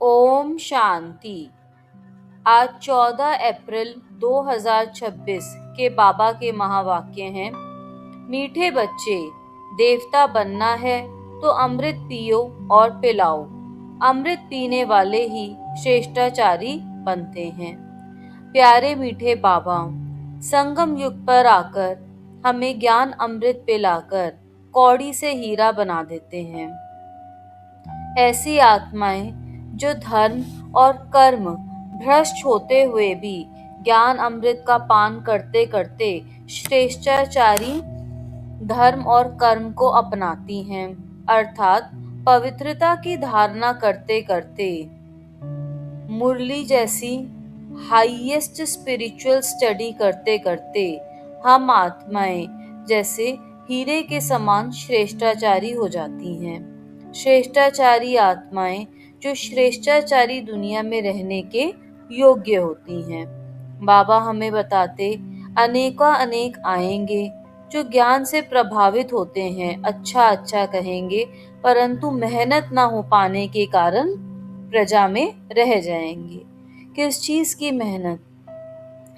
ओम शांति। आज 14 अप्रैल 2026 के बाबा के महावाक्य हैं। मीठे बच्चे, देवता बनना है तो अमृत पियो और पिलाओ। अमृत पीने वाले ही श्रेष्ठाचारी बनते हैं। प्यारे मीठे बाबा, संगम युग पर आकर हमें ज्ञान अमृत पिलाकर कौड़ी से हीरा बना देते हैं। ऐसी आत्माएं जो धर्म और कर्म भ्रष्ट होते हुए भी ज्ञान अमृत का पान करते करते श्रेष्ठाचारी धर्म और कर्म को अपनाती हैं, अर्थात पवित्रता की धारणा करते करते मुरली जैसी हाईएस्ट स्पिरिचुअल स्टडी करते करते हम आत्माएं जैसे हीरे के समान श्रेष्ठाचारी हो जाती हैं। श्रेष्ठाचारी आत्माएं जो श्रेष्ठाचारी दुनिया में रहने के योग्य होती हैं। बाबा हमें बताते अनेक आएंगे जो ज्ञान से प्रभावित होते हैं, अच्छा कहेंगे, परंतु मेहनत ना हो पाने के कारण प्रजा में रह जाएंगे। किस चीज की मेहनत?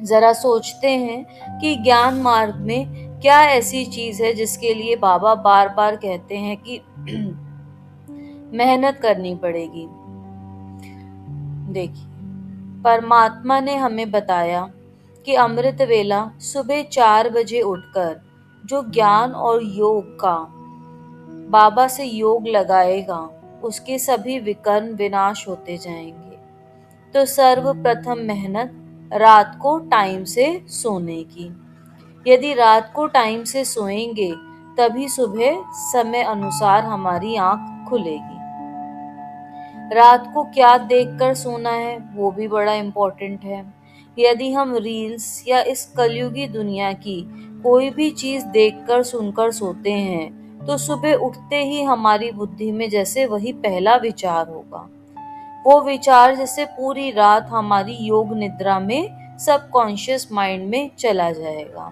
जरा सोचते हैं कि ज्ञान मार्ग में क्या ऐसी चीज है जिसके लिए बाबा बार बार कहते हैं कि मेहनत करनी पड़ेगी। देखिए, परमात्मा ने हमें बताया कि अमृत वेला सुबह 4 बजे उठकर जो ज्ञान और योग का बाबा से योग लगाएगा उसके सभी विकर्म विनाश होते जाएंगे। तो सर्वप्रथम मेहनत रात को टाइम से सोने की। यदि रात को टाइम से सोएंगे तभी सुबह समय अनुसार हमारी आंख खुलेगी। रात को क्या देखकर सोना है वो भी बड़ा इम्पोर्टेंट है। यदि हम रील्स या इस कलयुगी दुनिया की कोई भी चीज देखकर सुनकर सोते हैं तो सुबह उठते ही हमारी बुद्धि में जैसे वही पहला विचार होगा। वो विचार जैसे पूरी रात हमारी योग निद्रा में सबकॉन्शियस माइंड में चला जाएगा।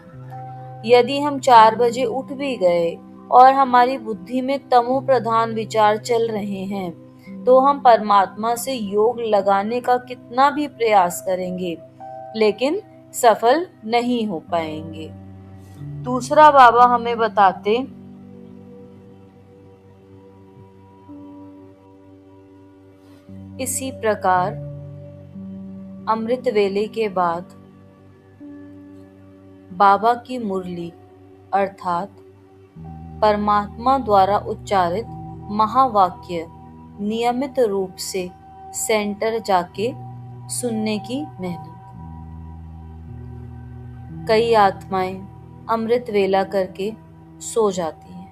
यदि हम 4 बजे उठ भी गए और हमारी बुद्धि में तमो प्रधान विचार चल रहे हैं तो हम परमात्मा से योग लगाने का कितना भी प्रयास करेंगे लेकिन सफल नहीं हो पाएंगे। दूसरा बाबा हमें बताते इसी प्रकार अमृत वेले के बाद बाबा की मुरली अर्थात परमात्मा द्वारा उच्चारित महावाक्य नियमित रूप से सेंटर जाके सुनने की मेहनत। कई आत्माएं अमृत वेला करके सो जाती हैं।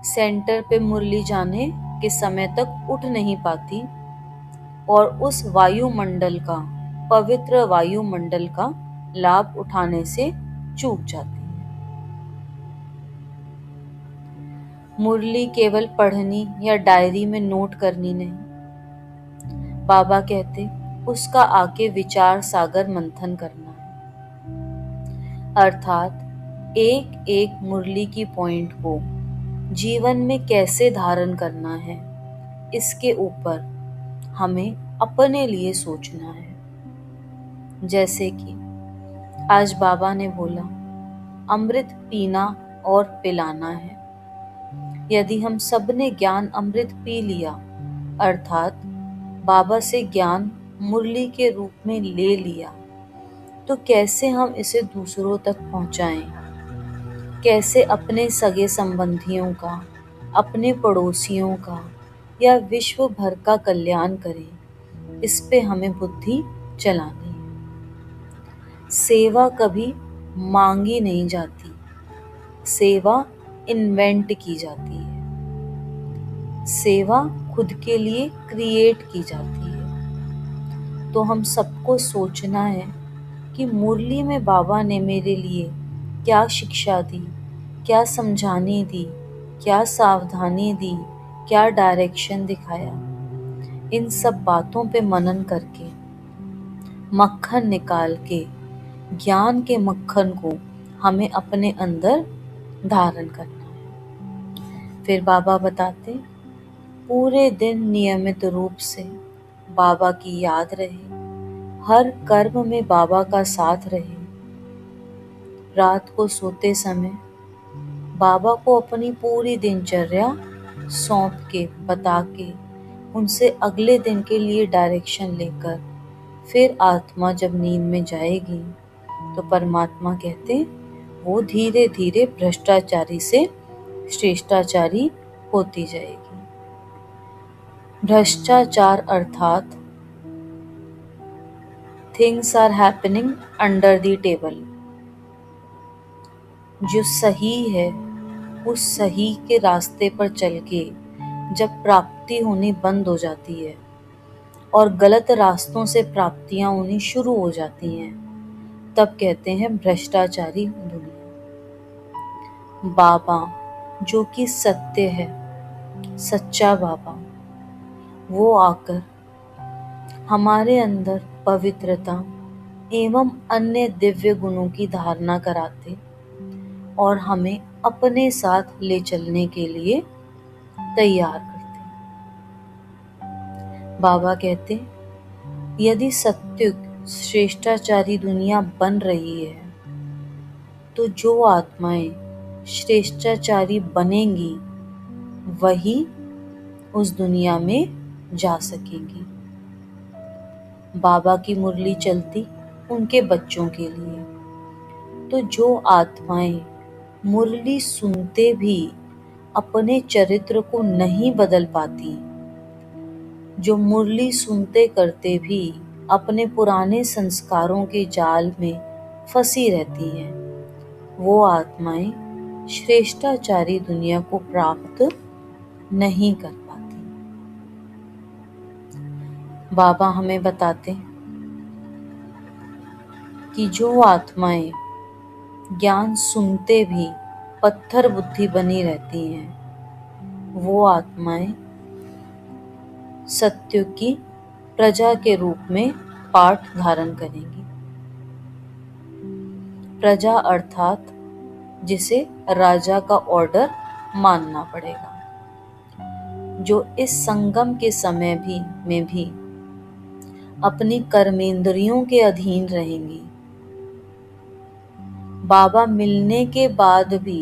सेंटर पे मुरली जाने के समय तक उठ नहीं पाती और उस वायुमंडल का, पवित्र वायुमंडल का लाभ उठाने से चूक जाती है। मुरली केवल पढ़नी या डायरी में नोट करनी नहीं, बाबा कहते उसका आके विचार सागर मंथन करना है, अर्थात एक एक मुरली की पॉइंट को जीवन में कैसे धारण करना है इसके ऊपर हमें अपने लिए सोचना है। जैसे कि आज बाबा ने बोला अमृत पीना और पिलाना है। यदि हम सब ने ज्ञान अमृत पी लिया अर्थात बाबा से ज्ञान मुरली के रूप में ले लिया तो कैसे हम इसे दूसरों तक पहुंचाएं? कैसे अपने सगे संबंधियों का, अपने पड़ोसियों का या विश्व भर का कल्याण करें, इस पे हमें बुद्धि चलानी है। सेवा कभी मांगी नहीं जाती, सेवा इन्वेंट की जाती है। सेवा खुद के लिए क्रिएट की जाती है। तो हम सबको सोचना है कि मुरली में बाबा ने मेरे लिए क्या शिक्षा दी, क्या समझाने दी, क्या सावधानी दी, क्या डायरेक्शन दिखाया। इन सब बातों पे मनन करके मक्खन निकाल के ज्ञान के मक्खन को हमें अपने अंदर धारण करना है। फिर बाबा बताते पूरे दिन नियमित रूप से बाबा की याद रहे, हर कर्म में बाबा का साथ रहे। रात को सोते समय बाबा को अपनी पूरी दिनचर्या सौंप के, बता के, उनसे अगले दिन के लिए डायरेक्शन लेकर फिर आत्मा जब नींद में जाएगी तो परमात्मा कहते वो धीरे धीरे भ्रष्टाचारी से श्रेष्ठाचारी होती जाएगी। भ्रष्टाचार अर्थात things are happening under the table. जो सही है उस सही के रास्ते पर चल के जब प्राप्ति होनी बंद हो जाती है और गलत रास्तों से प्राप्तियां होनी शुरू हो जाती हैं, तब कहते हैं भ्रष्टाचारी दुनिया। बाबा जो कि सत्य है, सच्चा बाबा, वो आकर हमारे अंदर पवित्रता एवं अन्य दिव्य गुणों की धारणा कराते और हमें अपने साथ ले चलने के लिए तैयार करते। बाबा कहते यदि सत्य श्रेष्ठाचारी दुनिया बन रही है तो जो आत्माएं श्रेष्ठाचारी बनेंगी वही उस दुनिया में जा सकेंगी। बाबा की मुरली चलती उनके बच्चों के लिए, तो जो आत्माएं मुरली सुनते भी अपने चरित्र को नहीं बदल पाती, जो मुरली सुनते करते भी अपने पुराने संस्कारों के जाल में फंसी रहती हैं, वो आत्माएं श्रेष्ठाचारी दुनिया को प्राप्त नहीं कर पाती। बाबा हमें बताते कि जो आत्माएं ज्ञान सुनते भी पत्थर बुद्धि बनी रहती हैं, वो आत्माएं सत्य की प्रजा के रूप में पाठ धारण करेंगी। प्रजा अर्थात जिसे राजा का ऑर्डर मानना पड़ेगा, जो इस संगम के समय में भी अपनी कर्मेंद्रियों के अधीन रहेंगी। बाबा मिलने के बाद भी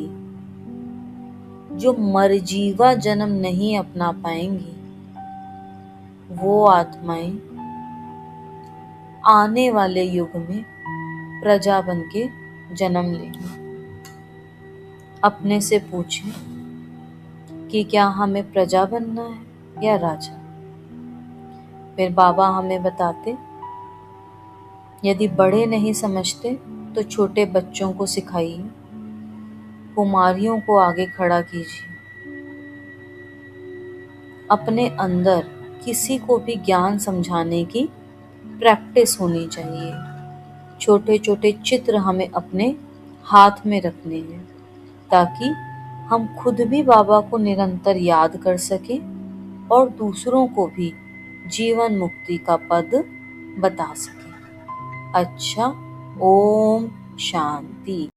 जो मरजीवा जन्म नहीं अपना पाएंगी, वो आत्माएं आने वाले युग में प्रजा बन के जन्म लेंगी। अपने से पूछें कि क्या हमें प्रजा बनना है या राजा। फिर बाबा हमें बताते यदि बड़े नहीं समझते तो छोटे बच्चों को सिखाइए, कुमारियों को आगे खड़ा कीजिए। अपने अंदर किसी को भी ज्ञान समझाने की प्रैक्टिस होनी चाहिए। छोटे छोटे चित्र हमें अपने हाथ में रखने हैं ताकि हम खुद भी बाबा को निरंतर याद कर सकें और दूसरों को भी जीवन मुक्ति का पद बता सकें। अच्छा, ओम शांति।